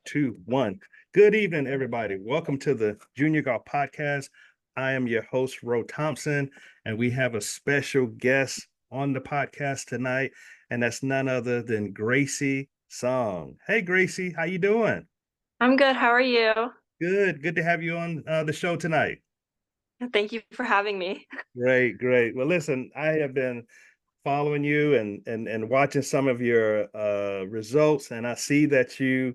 two, one. Good evening, everybody. Welcome to the Junior Golf Podcast. I am your host, Ro Thompson, and we have a special guest on the podcast tonight, and that's none other than Gracie Song. Hey, Gracie, how you doing? I'm good. How are you? Good to have you on the show tonight. Thank you for having me. Great. Well, listen, I have been following you and watching some of your results, and I see that you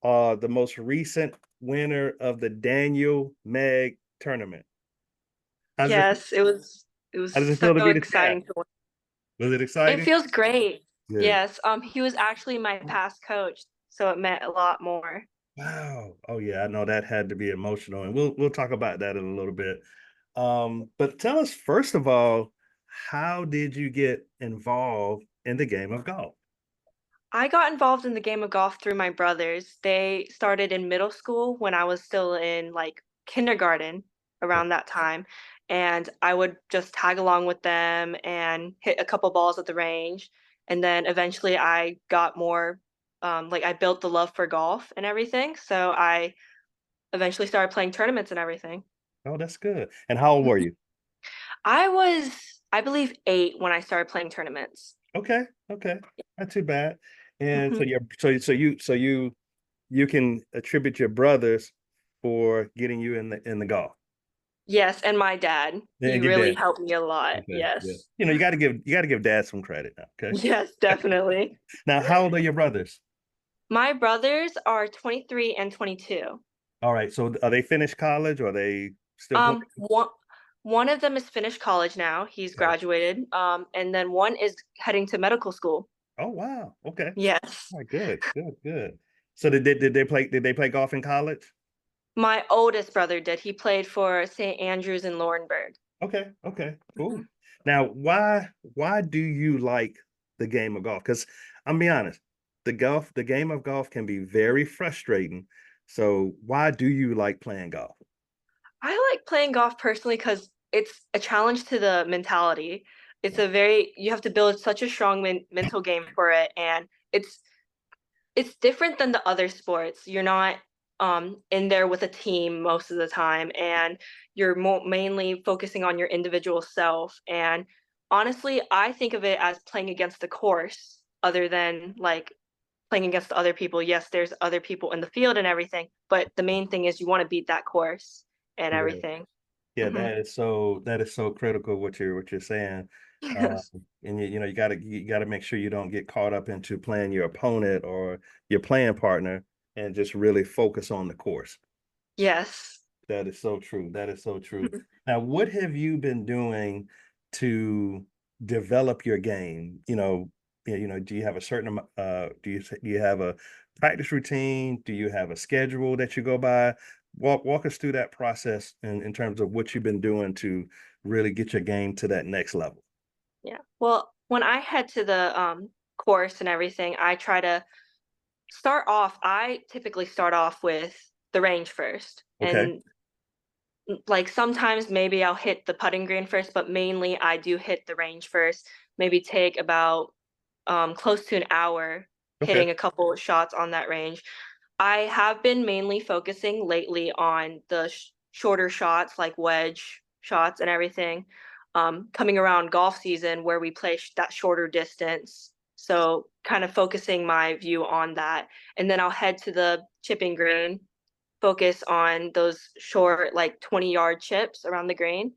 are the most recent winner of the Daniel Meg tournament. How does it Yes, it was how does it so feel to be the champ? exciting to win. Was it It exciting? feels great. Good. Yes, he was actually my past coach, so it meant a lot more. Wow. Oh yeah, I know that had to be emotional, and we'll talk about that in a little bit. But tell us first of all, how did you get involved in the game of golf? I got involved in the game of golf through my brothers. They started in middle school when I was still in like kindergarten around that time, and I would just tag along with them and hit a couple balls at the range. And then eventually I got more like I built the love for golf and everything. So I eventually started playing tournaments and everything. Oh, that's good. And how old were you? I was, I believe, 8 when I started playing tournaments. Okay, not too bad. And so Mhm. you're so you can attribute your brothers for getting you in the golf. Yes, and my dad. He And your really dad. helped me a lot. Okay, yeah. Yes. You got to give dad some credit now. Okay. Yes, definitely. Now, how old are your brothers? My brothers are 23 and 22. All right. So are they finished college or are they still playing? One of them is finished college now. He's Okay. graduated. And then one is heading to medical school. Oh wow. Okay. Yes. All right, good. So did they play golf in college? My oldest brother did. He played for St. Andrews in Laurinburg. Okay, cool. Mhm. Now, why do you like the game of golf? Because I'm be honest, the game of golf can be very frustrating. So why do you like playing golf? I like playing golf personally because it's a challenge to the mentality. You have to build such a strong mental game for it, and it's different than the other sports. You're not in there with a team most of the time, and you're mainly focusing on your individual self. And honestly, I think of it as playing against the course, other than like playing against the other people. Yes, there's other people in the field and everything, but the main thing is you want to beat that course and Yeah. everything. Yeah, Mhm. that is so critical what you're saying. Uh, Yes. and you gotta make sure you don't get caught up into playing your opponent or your playing partner and just really focus on the course. Yes. That is so true. That is so true. Mhm. Now, what have you been doing to develop your game? Do you have a certain do you have a practice routine? Do you have a schedule that you go by? Walk us through that process in terms of what you've been doing to really get your game to that next level. Yeah. Well, when I head to the course and everything, I typically start off with the range first. Okay. And like sometimes maybe I'll hit the putting green first, but mainly I do hit the range first. Maybe take about close to an hour Okay. hitting a couple of shots on that range. I have been mainly focusing lately on the shorter shots, like wedge shots and everything. Coming around golf season where we play that shorter distance. So, kind of focusing my view on that. And then I'll head to the chipping green, focus on those short, like 20-yard chips around the green.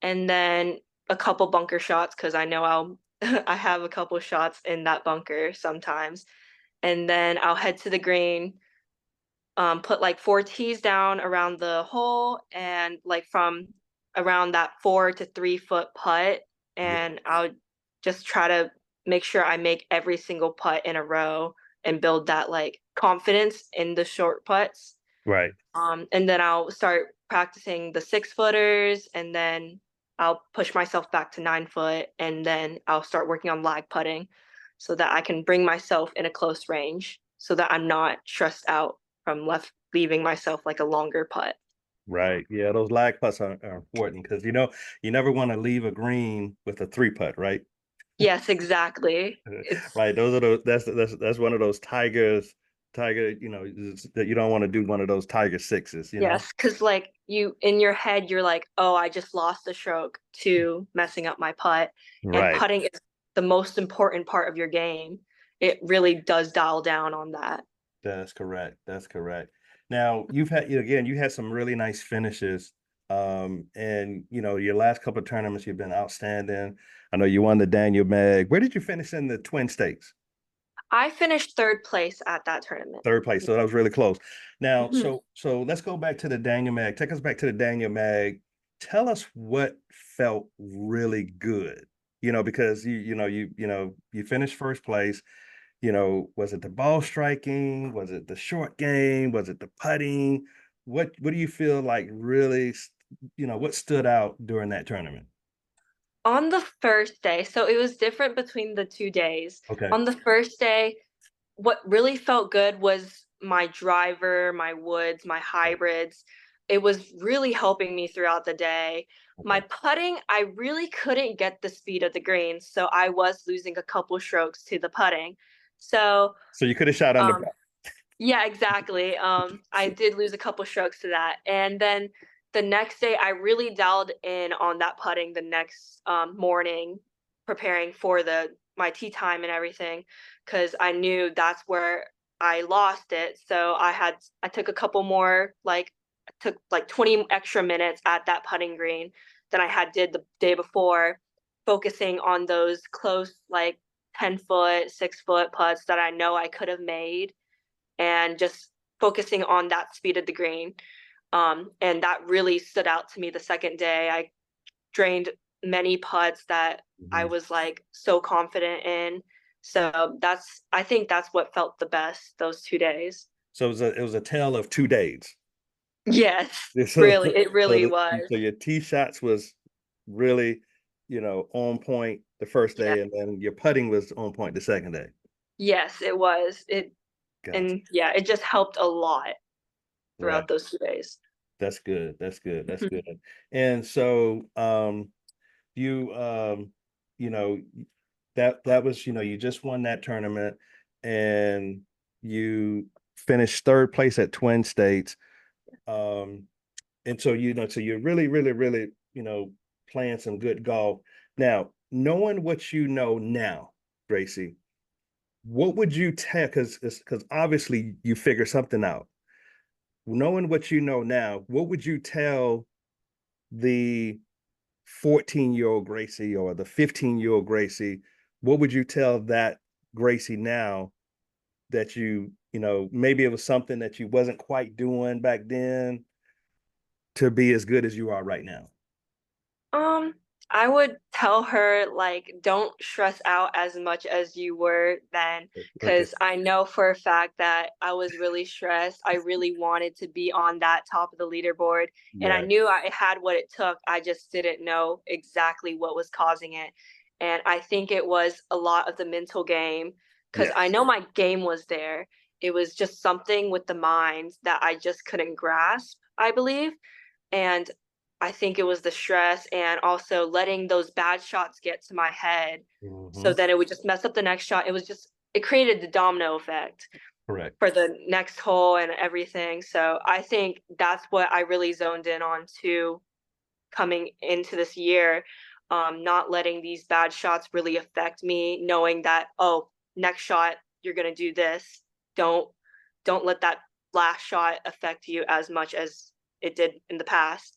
And then a couple bunker shots because I know I have a couple shots in that bunker sometimes. And then I'll head to the green, put like 4 tees down around the hole and like from around that 4 to 3 foot putt, Yeah. and I'll just try to make sure I make every single putt in a row and build that like confidence in the short putts. Right. And then I'll start practicing the 6 footers, and then I'll push myself back to 9 foot, and then I'll start working on lag putting so that I can bring myself in a close range so that I'm not stressed out from left leaving myself like a longer putt. Right. Yeah, those lag putts are important because you never want to leave a green with a three putt, right? Yes, exactly. Like those are those that's one of those Tiger, that you don't want to do one of those Tiger sixes, Yes, because like you in your head, you're like, oh, I just lost a stroke to messing up my putt. And Right. putting is the most important part of your game. It really does dial down on that. That's correct. That's correct. Now you've had again, you had some really nice finishes. And your last couple of tournaments, you've been outstanding. I know you won the Daniel Mag. Where did you finish in the Twin Stakes? I finished third place at that tournament. Third place. So that was really close. Now, Mhm. so let's go back to the Daniel Mag. Take us back to the Daniel Mag. Tell us what felt really good. Because you finished first place. Was it the ball striking? Was it the short game? Was it the putting? What do you feel like really, what stood out during that tournament? On the first day, so it was different between the 2 days. Okay. On the first day, what really felt good was my driver, my woods, my Okay. hybrids. It was really helping me throughout the day. My Okay. putting, I really couldn't get the speed of the greens, so I was losing a couple strokes to the putting. So, So you could have shot under um, par. yeah, exactly. I did lose a couple strokes to that. And then the next day, I really dialed in on that putting the next morning, preparing for the my tea time and everything, because I knew that's where I lost it. So I took a couple more like I took like 20 extra minutes at that putting green than I had did the day before, focusing on those close like 10-foot, 6-foot putts that I know I could have made and just focusing on that speed of the green. And that really stood out to me the second day. I drained many putts that I Mhm. was like so confident in. So I think that's what felt the best those 2 days. So it was a tale of 2 days. Yes, So, really, it so, really the, was. so your tee shots was really, on point the first Yeah, day, and then your putting was on point the second day. yes, it was. Gotcha. And yeah, it just helped a lot Right. throughout those 2 days. That's good. That's good. That's Mhm. good. And so, you, you know, that was, you just won that tournament, and you finished third place at Twin States. Um, and so you're really, really, really, playing some good golf. Now, knowing what you know now, Gracie, what would you tell? Because obviously you figure something out. Knowing what you know now, what would you tell the 14-year-old Gracie or the 15-year-old Gracie? What would you tell that Gracie now that maybe it was something that you wasn't quite doing back then to be as good as you are right now? Um, I would tell her, like, don't stress out as much as you were then, Okay. because I know for a fact that I was really stressed. I really wanted to be on that top of the leaderboard, and I Yeah. knew I had what it took. I just didn't know exactly what was causing it. And I think it was a lot of the mental game, because I Yes. know my game was there. It was just something with the mind that I just couldn't grasp, I believe. And I think it was the stress and also letting those bad shots get to my head. So Hmm. then it would just mess up the next shot. It created the domino effect Correct. for the next hole and everything. So I think that's what I really zoned in on too coming into this year. Not letting these bad shots really affect me, knowing that, oh, next shot, you're gonna do this. Don't don't let that last shot affect you as much as it did in the past.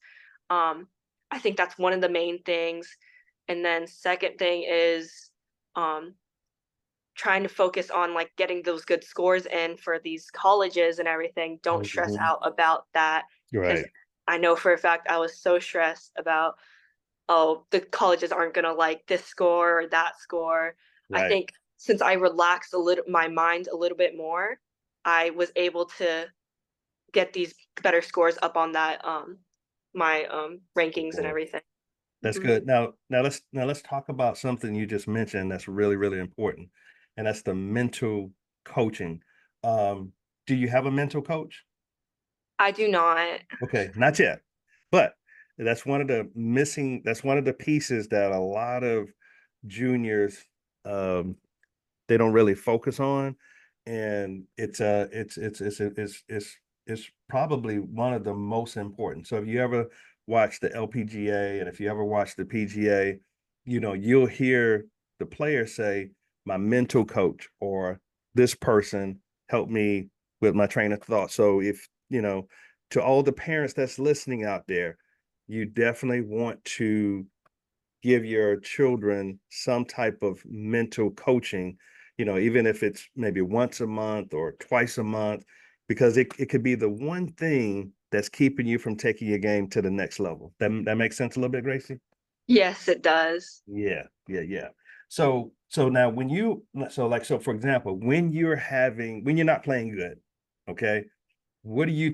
Um, I think that's one of the main things. And then second thing is um, trying to focus on like getting those good scores in for these colleges and everything. Don't stress Hmm. out about that because Right. I know for a fact I was so stressed about, oh, the colleges aren't gonna like this score or that score. I Right. think since I relaxed a little my mind a little bit more, I was able to get these better scores up on that my rankings and Boy, everything. that's Hmm. good. Now let's talk about something you just mentioned that's really, really important, and that's the mental coaching. Um, do you have a mental coach? I do not. Okay, not yet. But that's one of the pieces that a lot of juniors, um, they don't really focus on. and it's probably one of the most important. So if you ever watch the LPGA and if you ever watch the PGA, you'll hear the player say, "My mental coach," or "This person helped me with my train of thought." So if to all the parents that's listening out there, you definitely want to give your children some type of mental coaching, even if it's maybe once a month or twice a month, because it could be the one thing that's keeping you from taking your game to the next level. That makes sense a little bit, Gracie? Yes, it does. Yeah, yeah, yeah. So now so for example, when you're not playing good, okay, what do you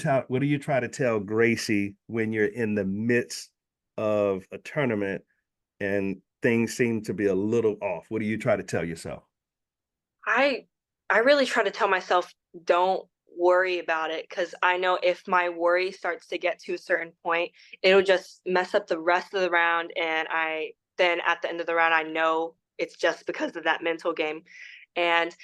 try to tell Gracie when you're in the midst of a tournament and things seem to be a little off? What do you try to tell yourself? I I really try to tell myself don't worry about it because I know if my worry starts to get to a certain point, it'll just mess up the rest of the round and I then at the end of the round I know it's just because of that mental game. And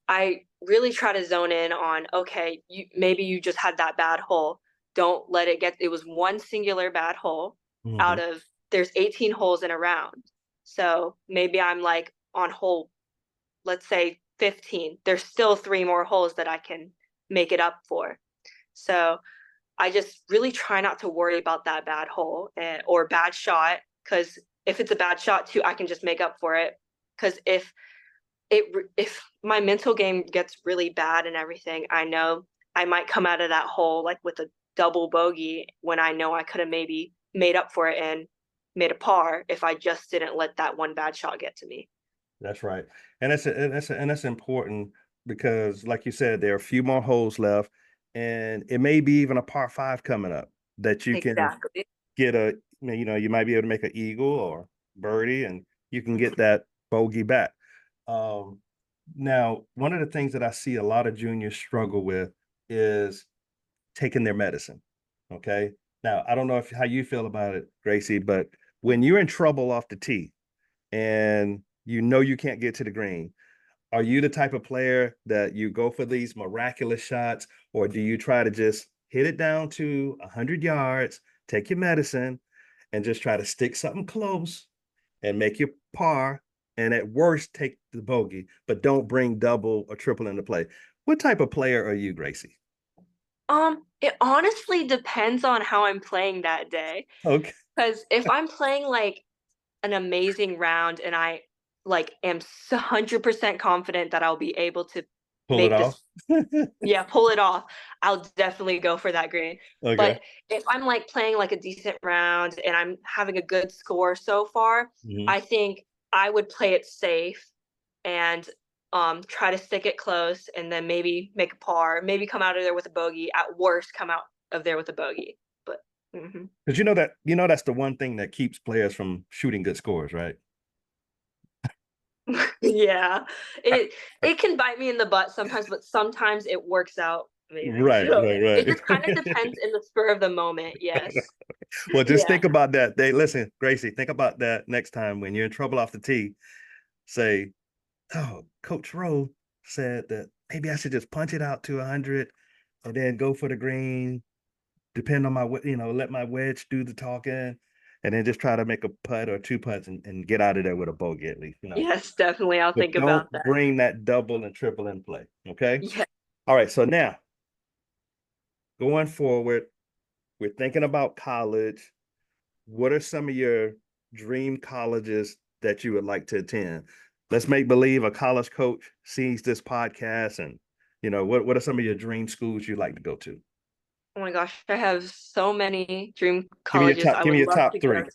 I really try to zone in on okay, you just had that bad hole. Don't let it get it was one singular bad hole out Mhm. of there's 18 holes in a round. So maybe I'm like on hole let's say 15, there's still three more holes that I can make it up for. So I just really try not to worry about that bad hole or bad shot because if it's a bad shot too, I can just make up for it. Because if my mental game gets really bad and everything, I know I might come out of that hole like with a double bogey when I know I could have maybe made up for it and made a par if I just didn't let that one bad shot get to me. That's right. And that's important because like you said, there are a few more holes left and it may be even a par five coming up that you can Exactly. get you might be able to make an eagle or birdie and you can get that bogey back. Um, Now, one of the things that I see a lot of juniors struggle with is taking their medicine. Okay. Now, I don't know if how you feel about it, Gracie, but when you're in trouble off the tee and you can't get to the green, are you the type of player that you go for these miraculous shots, or do you try to just hit it down to 100 yards, take your medicine, and just try to stick something close and make your par, and at worst take the bogey, but don't bring double or triple into play? What type of player are you, Gracie? It honestly depends on how I'm playing that day. Okay, Because if I'm playing like an amazing round and I like am 100% confident that I'll be able to pull it make off. this, yeah, pull it off, I'll definitely go for that green. Okay. But if I'm like playing like a decent round and I'm having a good score so far, Mhm. I think I would play it safe and try to stick it close and then maybe make a par, maybe come out of there with a bogey. At worst, come out of there with a bogey. But mhm. Because that's the one thing that keeps players from shooting good scores, right? Yeah, it can bite me in the butt sometimes, but sometimes it works out amazing. Right, So right, it just kind of right. depends in the spur of the moment. Yes. Well, just Yeah. think about that. Listen, Gracie, think about that next time when you're in trouble off the tee. Say, "Oh, Coach Rowe said that maybe I should just punch it out to 100 and then go for the green, depend on let my wedge do the talking, and then just try to make a putt or two putts and get out of there with a bogey at least. Yes, definitely. I'll But think don't about that. bring that double and triple in play. Okay. Yeah. All right. So now going forward, we're thinking about college. What are some of your dream colleges that you would like to attend? Let's make believe a college coach sees this podcast and what are some of your dream schools you'd like to go to? Oh my gosh, I have so many dream Give me your colleges top, I give me would your love top to go three. to.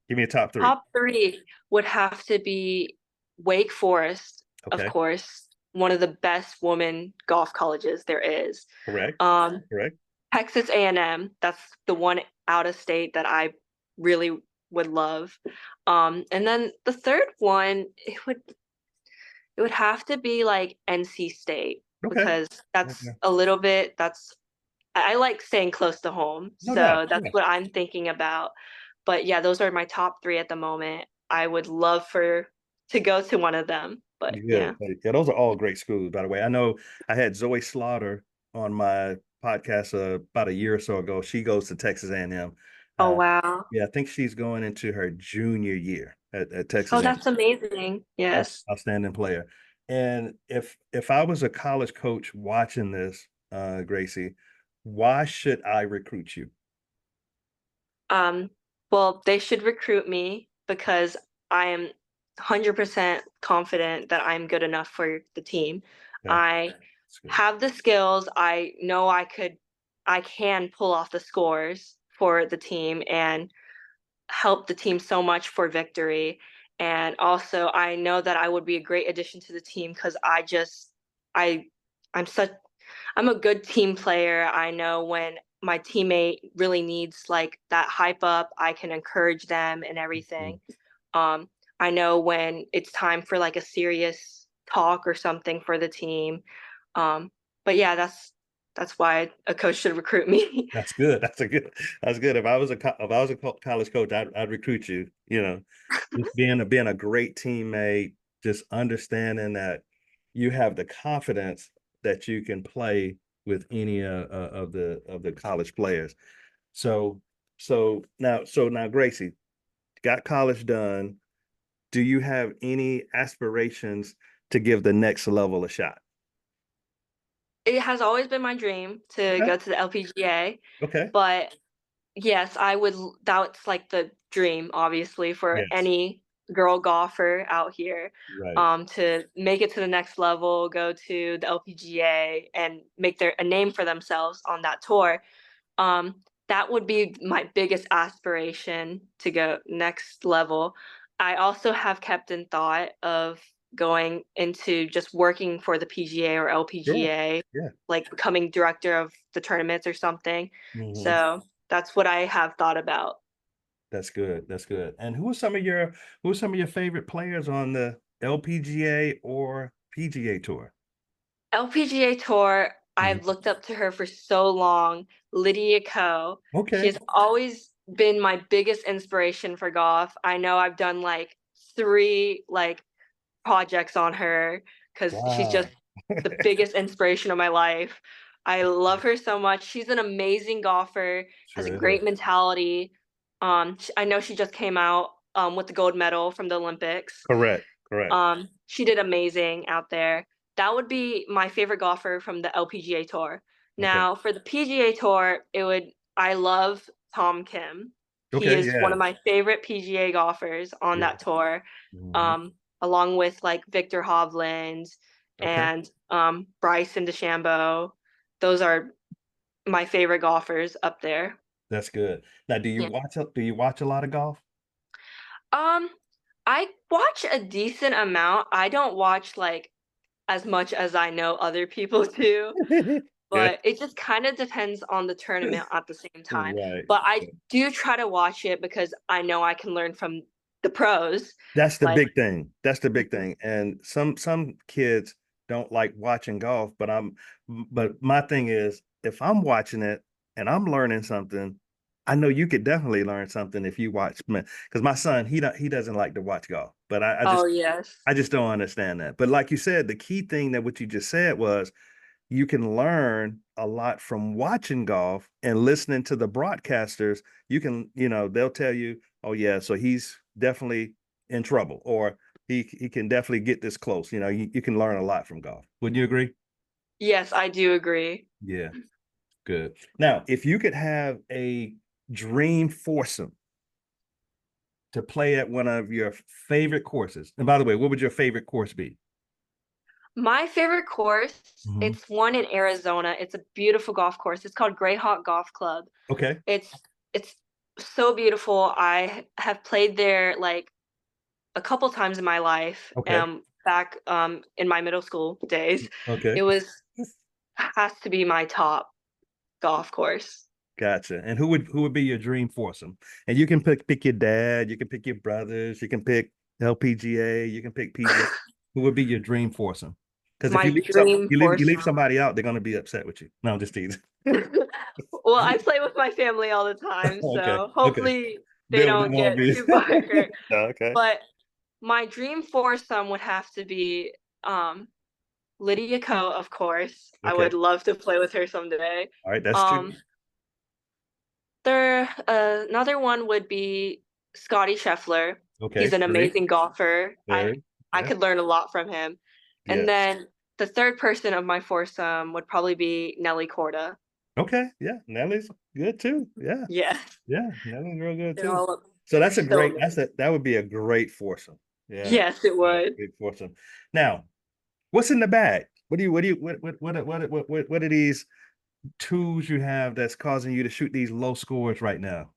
Give me your top three. Top three would have to be Wake Forest, of Okay. course, one of the best woman golf colleges there is. Correct. Um, Correct. Texas A&M, that's the one out of state that I really would love. And then the third one, it would have to be like NC State Okay. because Okay. that's I like staying close to home. No doubt. So that's Yeah. what I'm thinking about. But yeah, those are my top three at the moment. I would love for to go to one of them. But Good. yeah. Yeah, those are all great schools, by the way. I know I had Zoe Slaughter on my podcast about a year or so ago. She goes to Texas A&M. Oh Uh, wow. yeah, I think she's going into her junior year at Texas Oh, A&M. that's amazing. Yes. Outstanding player. And if I was a college coach watching this, Gracie, why should I recruit you? Um, well, they should recruit me because I am 100% confident that I'm good enough for the team. Okay, I that's good. have the skills. I know I can pull off the scores for the team and help the team so much for victory. And also, I know that I would be a great addition to the team because I, I'm such I'm a good team player. I know when my teammate really needs like that hype up, I can encourage them and Mhm. everything. Um, I know when it's time for like a serious talk or something for the team. Um, but yeah, that's why a coach should recruit me. That's good. That's good. If I was if I was a college coach, I'd recruit you. Just being a great teammate, just understanding that you have the confidence that you can play with any of the college players. So so now, Gracie, got college done. Do you have any aspirations to give the next level a shot? It has always been my dream to Okay. go to the LPGA, Okay. but yes, that's like the dream, obviously, for Yes. any girl golfer out here, Right. to make it to the next level, go to the LPGA and make a name for themselves on that tour. Um, that would be my biggest aspiration to go next level. I also have kept in thought of going into just working for the PGA or Sure. LPGA, Yeah. like becoming director of the tournaments or something. Hmm. So that's what I have thought about. That's good. That's good. And who are some of your favorite players on the LPGA or PGA tour? LPGA Tour, I've Mhm. looked up to her for so long. Lydia Ko. She Okay. has always been my biggest inspiration for golf. I know I've done like three projects on her because she's just Wow. the biggest inspiration of my life. I love her so much. She's an amazing golfer, has a Sure is. great mentality. I know she just came out with the gold medal from the Olympics. Correct. Correct. She did amazing out there. That would be my favorite golfer from the LPGA tour. Okay. Now, for the PGA tour, I love Tom Kim. He Okay. is one Yeah. of my favorite PGA golfers on Yeah. that tour, Hmm. um, along with like Victor Hovland Okay. and Bryson DeChambeau. Those are my favorite golfers up there. That's good. Now, Yeah. do you watch a lot of golf? Um, I watch a decent amount. I don't watch like as much as I know other people do, Yeah. but it just kind of depends on the tournament at the same time. Right. But I do try to watch it because I know I can learn from the pros. That's the Like, big thing. That's the big mhm. thing. And some kids don't like watching golf, but my thing is if I'm watching it and I'm learning something, I know you could definitely learn something if you watch because my son, he doesn't like to watch golf, but Oh yes. I just don't understand that. But like you said, the key thing that what you just said was you can learn a lot from watching golf and listening to the broadcasters. They'll tell you, oh yeah, so he's definitely in trouble, or he can definitely get this close. You can learn a lot from golf. Wouldn't you agree? Yes, I do agree. Yeah, good. Now, if you could have a dream foursome to play at one of your favorite courses, and by the way, what would your favorite course be? My favorite course, Hmm. it's one in Arizona. It's a beautiful golf course. It's called Greyhawk Golf Club. Okay. It's so beautiful. I have played there like a couple times in my life, Okay. back in my middle school days. Okay. It was has to be my top golf course. Gotcha. And who would be your dream foursome? And you can pick your dad, you can pick your brothers, you can pick LPGA, you can pick PGA. Who would be your dream foursome? Because if My dream you leave foursome. somebody out, they're gonna be upset with you. No, I'm just teasing. Well, I play with my family all the time, Okay. so Okay. hopefully they They don't won't get be. too butthurt. Okay. But my dream foursome would have to be Lydia Ko, of course. I Okay. would love to play with her someday. All right. That's two. Um, there another one would be Scotty Scheffler. He's Okay. an Three. amazing golfer. Three. I Yeah. could learn a lot from him. And Yes. then the third person of my foursome would probably be Nelly Korda. Okay. Yeah. Nelly's good too. Yeah. Yes, Yeah. Nelly's real good they're too. all So they're that's a so great, amazing. that would be a great foursome. Yeah. Yes, it Yeah. would. Big foursome. Now, what's in the bag? What are these tools you have that's causing you to shoot these low scores right now?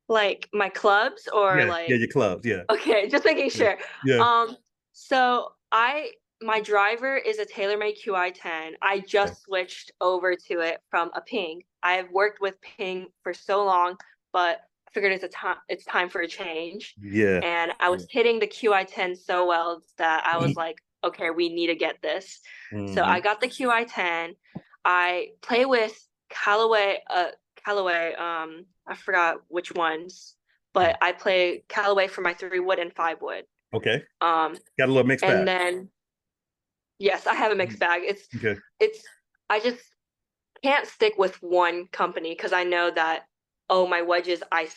Like my clubs or Yeah. Yeah. like Your clubs. Yeah. okay, just making Yeah. sure. Yeah. So my driver is a TaylorMade QI10. I Okay. just switched over to it from a Ping. I've worked with Ping for so long, but I figured it's time for a change. Yeah. And I Yeah. was hitting the QI10 so well that I was like, okay, we need to get this. So I Hmm. got the QI10. I play with Callaway, I forgot which ones, but I play Callaway for my 3 wood and 5 wood. Okay. Um, Got a little mixed and bag. then yes, I have a mixed bag. Okay. It's I just can't stick with one company because I know that oh my wedges I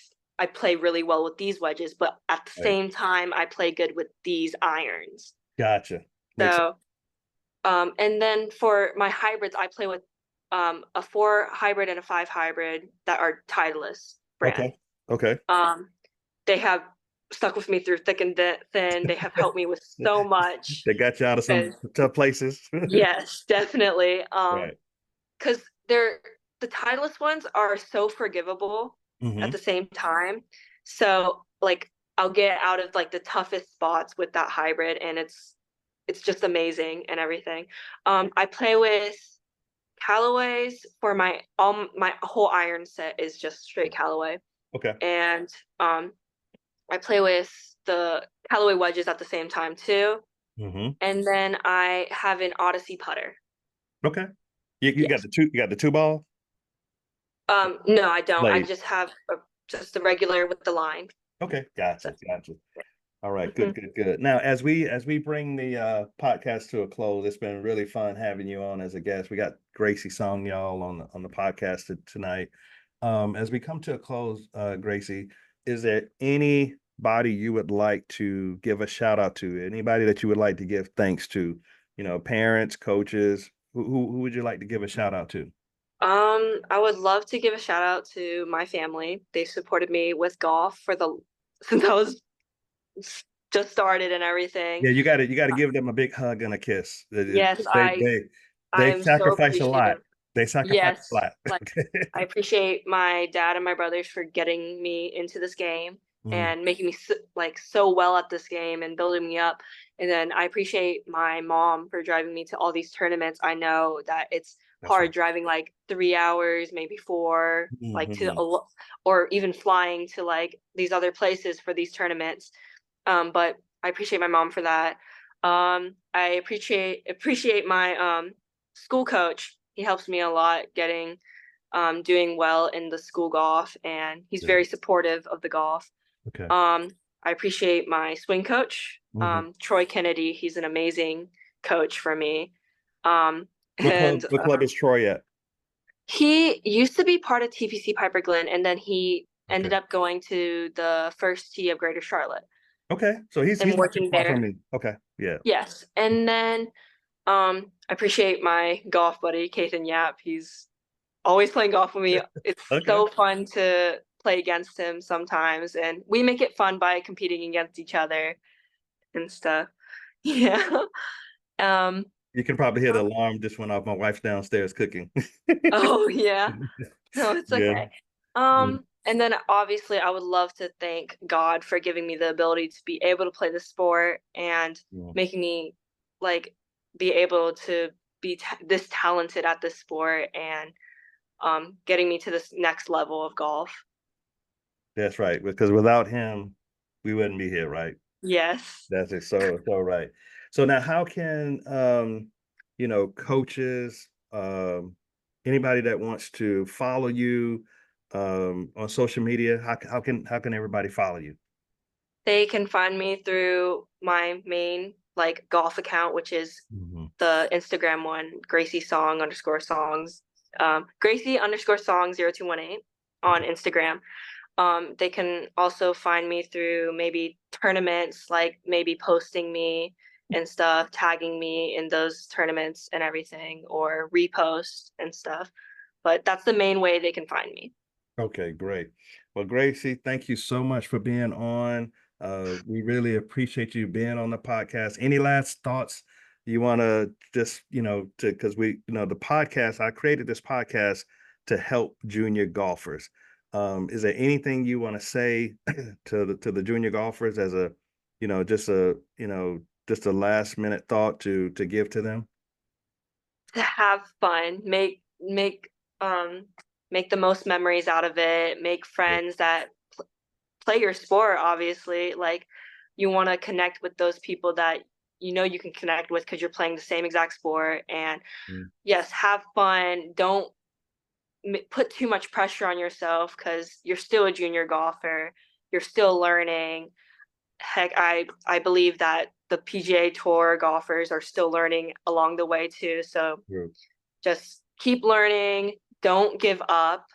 play really well with these wedges, but at the Right. same time I play good with these irons. Gotcha. Makes sense. So and then for my hybrids, I play with a 4 hybrid and a 5 hybrid that are Titleist brand. Okay. Okay. Um, they have stuck with me through thick and thin. They have helped me with so much. They got you out of some And tough places. yes, definitely. Right. Because the Titleist ones are so forgivable at Hmm. the same time. So like I'll get out of like the toughest spots with that hybrid, and it's just amazing and everything. I play with Callaways for my whole iron set is just straight Callaway, Okay. and I play with the Callaway wedges at the same time too. Hmm. And then I have an Odyssey putter. Okay. You got Yes. the two ball No, I don't. I blade. just have just the regular with the line. Okay. So, Gotcha. Gotcha. All right, good, mhm. good, good. Now, as we bring the podcast to a close, it's been really fun having you on as a guest. We got Gracie Song y'all on the podcast tonight. As we come to a close, Gracie, is there anybody you would like to give a shout out to? Anybody that you would like to give thanks to? You know, parents, coaches. Who would you like to give a shout out to? I would love to give a shout out to my family. They supported me with golf for the since I was just started and everything. Yeah, you got to give them a big hug and a kiss. Yes, They they I'm so sacrifice a lot. appreciative. They sacrifice a Yes, lot. like I appreciate my dad and my brothers for getting me into this game Mhm. and making me so well at this game and building me up. And then I appreciate my mom for driving me to all these tournaments. I know that it's That's hard right. driving like 3 hours, maybe four, like Mhm. or even flying to like these other places for these tournaments. But I appreciate my mom for that. I appreciate my school coach. He helps me a lot getting doing well in the school golf, and he's Good. very supportive of the golf. Okay. Um, I appreciate my swing coach, Mhm. Troy Kennedy. He's an amazing coach for me. Um, and What club is Troy at? he used to be part of TPC Piper Glen, and then he ended Okay. up going to the first tee of Greater Charlotte Okay. So and he's not too working far from there. me. Okay. Yeah. Yes, and then I appreciate my golf buddy, Kathan Yap. He's always playing golf with me. It's Okay. so fun to play against him sometimes, and we make it fun by competing against each other and stuff. Yeah. Um, You can probably hear the alarm just went off. My wife's downstairs cooking. oh yeah. No, it's Yeah. okay. Yeah. And then obviously I would love to thank God for giving me the ability to be able to play the sport and Yeah. making me like be able to be this talented at this sport and getting me to this next level of golf. That's right. Because without him, we wouldn't be here, right? Yes. That's it. So right. So now how can coaches, anybody that wants to follow you on social media, how can everybody follow you? They can find me through my main like golf account, which is Mhm. the Instagram one, Gracie Song underscore songs, Gracie underscore song 0218 on Okay. Instagram. They can also find me through maybe tournaments, like maybe posting me and stuff, tagging me in those tournaments and everything, or repost and stuff. But that's the main way they can find me. Okay, great. Well, Gracie, thank you so much for being on. We really appreciate you being on the podcast. Any last thoughts you want to just, to because the podcast, I created this podcast to help junior golfers. Is there anything you want to say to the junior golfers as a, just a last minute thought to give to them? To have fun, um make the most memories out of it, make Yeah. friends that play your sport, obviously. Like, you want to connect with those people that you can connect with because you're playing the same exact sport. And Mm. yes, have fun. Don't put too much pressure on yourself because you're still a junior golfer. You're still learning. Heck, I believe that the PGA Tour golfers are still learning along the way too. So Yeah. just keep learning. Don't give up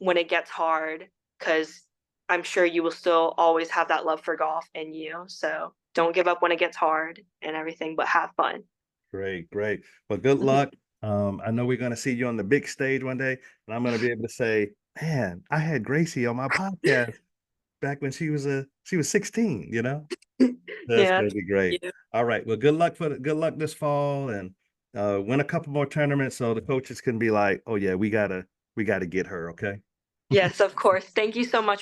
when it gets hard, because I'm sure you will still always have that love for golf in you. So don't give up when it gets hard and everything, but have fun. Great, great. Well, good luck. I know we're going to see you on the big stage one day, and I'm going to be able to say, "Man, I had Gracie on my podcast back when she was 16." That's Yeah. going to be great. Yeah. All right. Well, good luck this fall, and win a couple more tournaments so the coaches can be like, "Oh yeah, we gotta get her." Okay. Yes, of course. Thank you so much